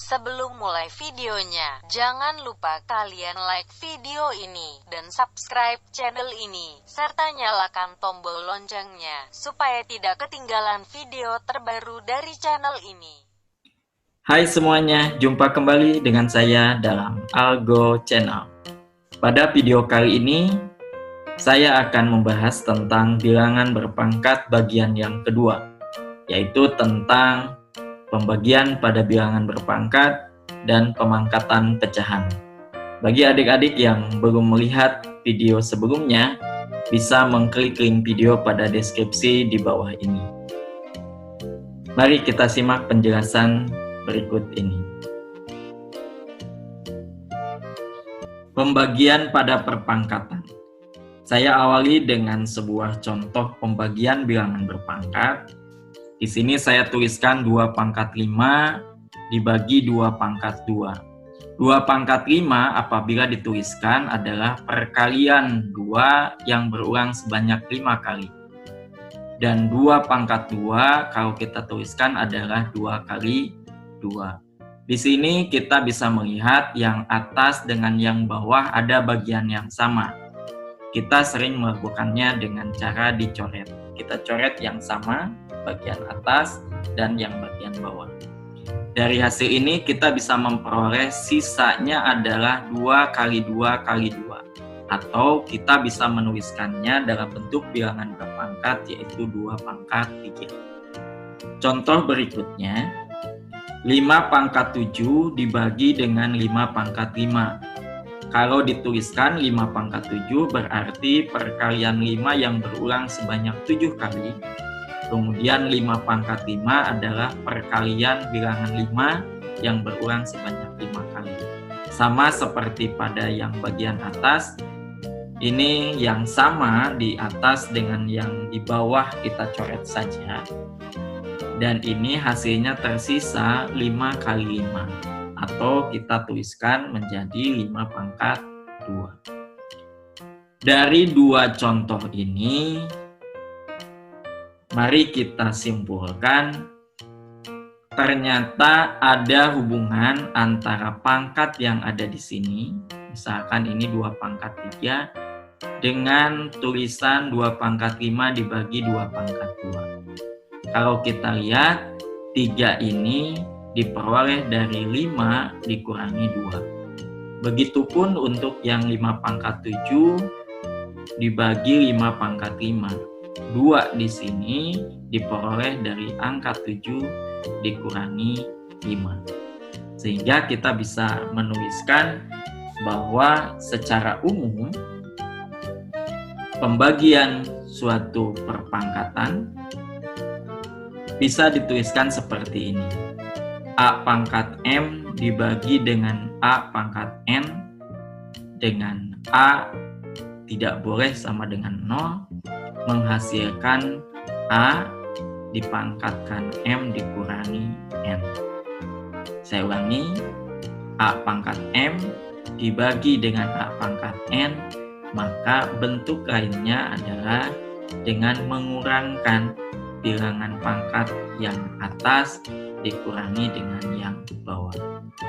Sebelum mulai videonya, jangan lupa kalian like video ini, dan subscribe channel ini, serta nyalakan tombol loncengnya, supaya tidak ketinggalan video terbaru dari channel ini. Hai semuanya, jumpa kembali dengan saya dalam Algo Channel. Pada video kali ini, saya akan membahas tentang bilangan berpangkat bagian yang kedua, yaitu tentang pembagian pada bilangan berpangkat dan pemangkatan pecahan. Bagi adik-adik yang belum melihat video sebelumnya, bisa mengklik link video pada deskripsi di bawah ini. Mari kita simak penjelasan berikut ini. Pembagian pada perpangkatan. Saya awali dengan sebuah contoh pembagian bilangan berpangkat. Di sini saya tuliskan 2 pangkat 5 dibagi 2 pangkat 2. 2 pangkat 5 apabila dituliskan adalah perkalian 2 yang berulang sebanyak 5 kali. Dan 2 pangkat 2 kalau kita tuliskan adalah 2 kali 2. Di sini kita bisa melihat yang atas dengan yang bawah ada bagian yang sama. Kita sering melakukannya dengan cara dicoret. Kita coret yang sama, bagian atas dan yang bagian bawah. Dari hasil ini kita bisa memperoleh sisanya adalah 2 kali 2 kali 2, atau kita bisa menuliskannya dalam bentuk bilangan berpangkat, yaitu 2 pangkat 3. Contoh berikutnya, 5 pangkat 7 dibagi dengan 5 pangkat 5. Kalau dituliskan 5 pangkat 7 berarti perkalian 5 yang berulang sebanyak 7 kali. Kemudian 5 pangkat 5 adalah perkalian bilangan 5 yang berulang sebanyak 5 kali. Sama seperti pada yang bagian atas, ini yang sama di atas dengan yang di bawah kita coret saja. Dan ini hasilnya tersisa 5 kali 5, atau kita tuliskan menjadi 5 pangkat 2. Dari 2 contoh ini, mari kita simpulkan, ternyata ada hubungan antara pangkat yang ada di sini, misalkan ini 2 pangkat 3, dengan tulisan 2 pangkat 5 dibagi 2 pangkat 2. Kalau kita lihat, 3 ini diperoleh dari 5 dikurangi 2. Begitupun untuk yang 5 pangkat 7 dibagi 5 pangkat 5. 2 di sini diperoleh dari angka 7 dikurangi 5. Sehingga kita bisa menuliskan bahwa secara umum pembagian suatu perpangkatan bisa dituliskan seperti ini. A pangkat M dibagi dengan A pangkat N, dengan A tidak boleh sama dengan 0, menghasilkan A dipangkatkan M dikurangi N. Saya ulangi, A pangkat M dibagi dengan A pangkat N, maka bentuk lainnya adalah dengan mengurangkan bilangan pangkat yang atas dikurangi dengan yang bawah.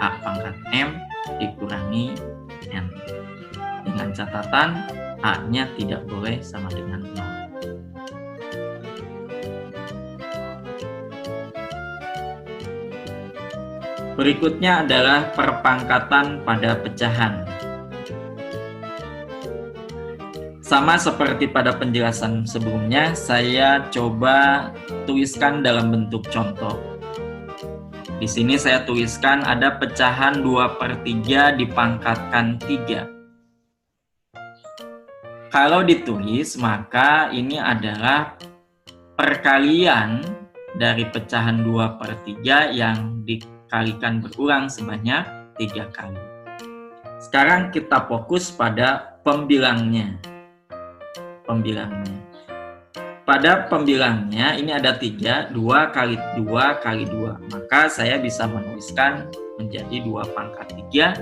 A pangkat M dikurangi N. Dengan catatan A-nya tidak boleh sama dengan 0. Berikutnya adalah perpangkatan pada pecahan. Sama seperti pada penjelasan sebelumnya, saya coba tuliskan dalam bentuk contoh. Di sini saya tuliskan ada pecahan 2/3 dipangkatkan 3. Kalau ditulis, maka ini adalah perkalian dari pecahan 2/3 yang dikalikan berulang sebanyak 3 kali. Sekarang kita fokus pada pembilangnya. Pada pembilangnya ini ada 3, 2 kali 2 kali 2. Maka saya bisa menuliskan menjadi 2 pangkat 3.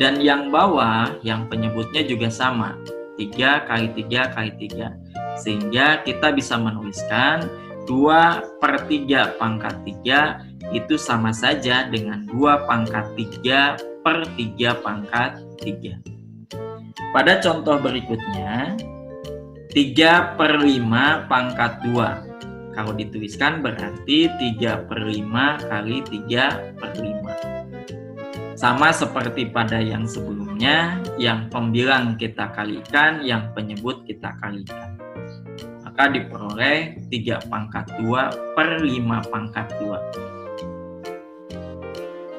Dan yang bawah, yang penyebutnya juga sama, 3 kali 3 kali 3. Sehingga kita bisa menuliskan 2/3 pangkat 3 itu sama saja dengan 2 pangkat 3 per 3 pangkat 3. Pada contoh berikutnya, 3/5 pangkat 2. Kalau dituliskan berarti 3/5 kali 3/5. Sama seperti pada yang sebelumnya, yang pembilang kita kalikan, yang penyebut kita kalikan. Maka diperoleh 3 pangkat 2 per 5 pangkat 2.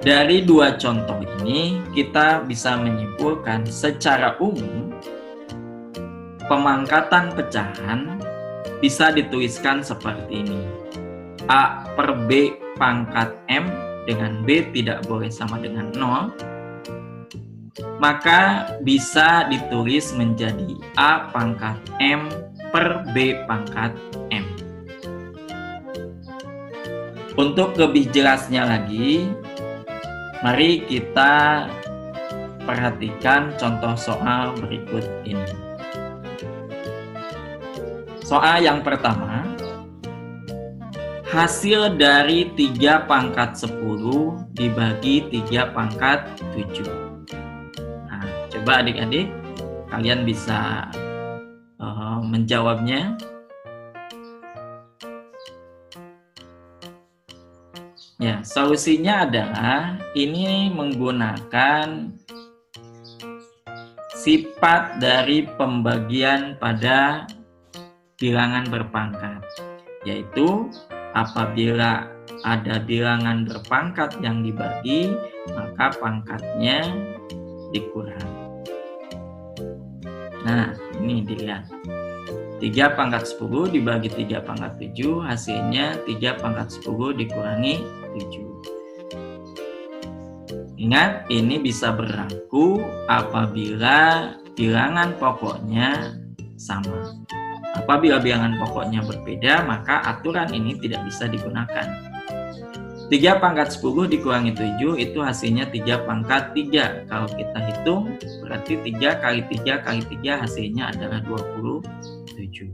Dari dua contoh ini, kita bisa menyimpulkan secara umum, pemangkatan pecahan bisa dituliskan seperti ini. A per B pangkat M dengan B tidak boleh sama dengan 0. Maka bisa ditulis menjadi A pangkat M per B pangkat M. Untuk lebih jelasnya lagi, mari kita perhatikan contoh soal berikut ini. Soal yang pertama, hasil dari 3 pangkat 10 dibagi 3 pangkat 7. Nah, coba adik-adik, kalian bisa menjawabnya. Ya, solusinya adalah ini menggunakan sifat dari pembagian pada bilangan berpangkat, yaitu apabila ada bilangan berpangkat yang dibagi, maka pangkatnya dikurangi. Nah, ini dilihat. 3 pangkat 10 dibagi 3 pangkat 7, hasilnya 3 pangkat 10 dikurangi 7. Ingat, ini bisa berlaku apabila bilangan pokoknya sama. Apabila bilangan pokoknya berbeda, maka aturan ini tidak bisa digunakan. 3 pangkat 10 dikurangi 7 itu hasilnya 3 pangkat 3. Kalau kita hitung, berarti 3 kali 3 kali 3 hasilnya adalah 27.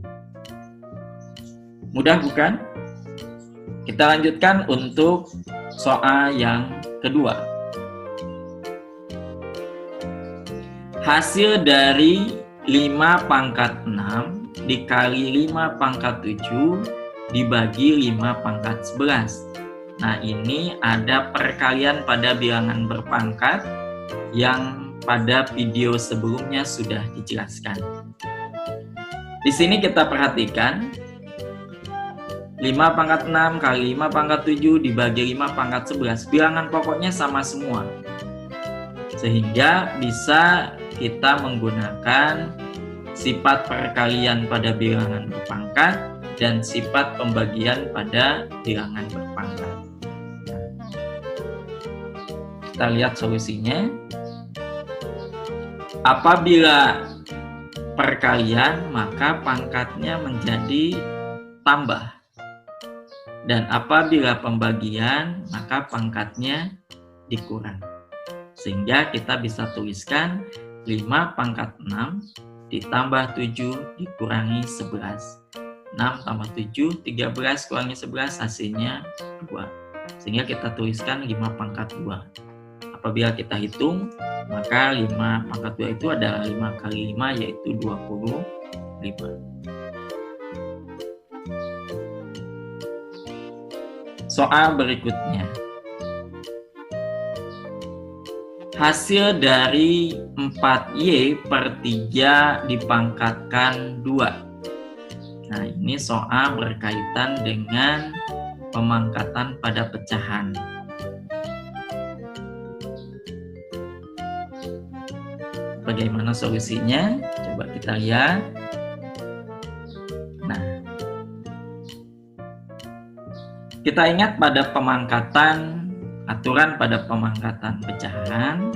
Mudah bukan? Kita lanjutkan untuk soal yang kedua. Hasil dari 5 pangkat 6 dikali 5 pangkat 7 dibagi 5 pangkat 11. Nah, ini ada perkalian pada bilangan berpangkat yang pada video sebelumnya sudah dijelaskan. Di sini kita perhatikan 5 pangkat 6 kali 5 pangkat 7 dibagi 5 pangkat 11. Bilangan pokoknya sama semua. Sehingga bisa kita menggunakan sifat perkalian pada bilangan berpangkat dan sifat pembagian pada bilangan berpangkat. Kita lihat solusinya. Apabila perkalian, maka pangkatnya menjadi tambah. Dan apabila pembagian, maka pangkatnya dikurang. Sehingga kita bisa tuliskan 5 pangkat 6 ditambah 7 dikurangi 11. 6 tambah 7, 13 kurangi 11 hasilnya 2. Sehingga kita tuliskan 5 pangkat 2. Apabila kita hitung, maka 5 pangkat 2 itu adalah 5 kali 5 yaitu 25. Soal berikutnya. Hasil dari 4Y per 3 dipangkatkan 2. Nah, ini soal berkaitan dengan pemangkatan pada pecahan. Bagaimana solusinya? Coba kita lihat. Nah, kita ingat pada pemangkatan, aturan pada pemangkatan pecahan,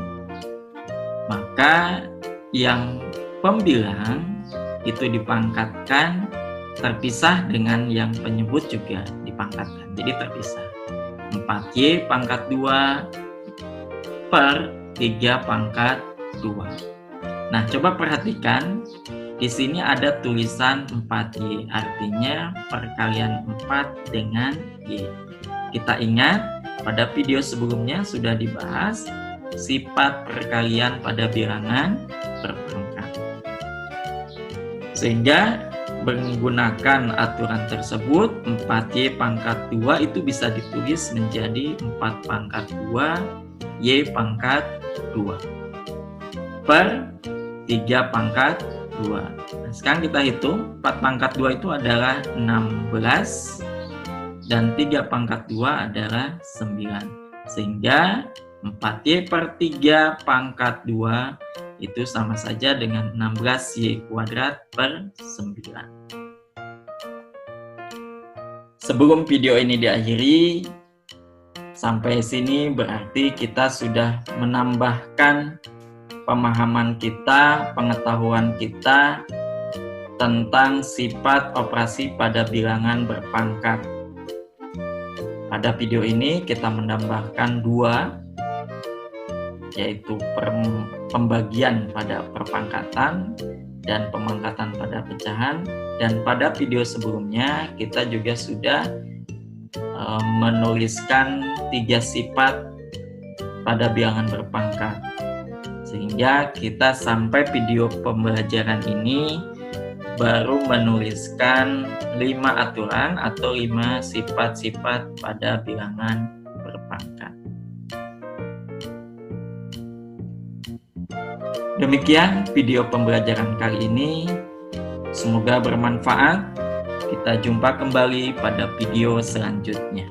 maka yang pembilang itu dipangkatkan terpisah dengan yang penyebut juga dipangkatkan. Jadi terpisah. 4Y pangkat 2 per 3 pangkat 2. Nah, coba perhatikan Di sini ada tulisan 4Y, artinya perkalian 4 dengan Y. Kita ingat, pada video sebelumnya sudah dibahas sifat perkalian pada bilangan berpangkat. Sehingga menggunakan aturan tersebut, 4Y pangkat 2 itu bisa ditulis menjadi 4 pangkat 2 Y pangkat 2 per 3 pangkat 2. Nah, sekarang kita hitung, 4 pangkat 2 itu adalah 16 dan 3 pangkat 2 adalah 9. Sehingga 4Y per 3 pangkat 2 itu sama saja dengan 16Y kuadrat per 9. Sebelum video ini diakhiri, sampai sini berarti kita sudah menambahkan pemahaman kita, pengetahuan kita tentang sifat operasi pada bilangan berpangkat. Pada video ini kita menambahkan 2, yaitu pembagian pada perpangkatan dan pemangkatan pada pecahan. Dan pada video sebelumnya kita juga sudah menuliskan 3 sifat pada bilangan berpangkat, sehingga kita sampai video pembelajaran ini baru menuliskan 5 aturan atau 5 sifat-sifat pada bilangan berpangkat. Demikian video pembelajaran kali ini, semoga bermanfaat. Kita jumpa kembali pada video selanjutnya.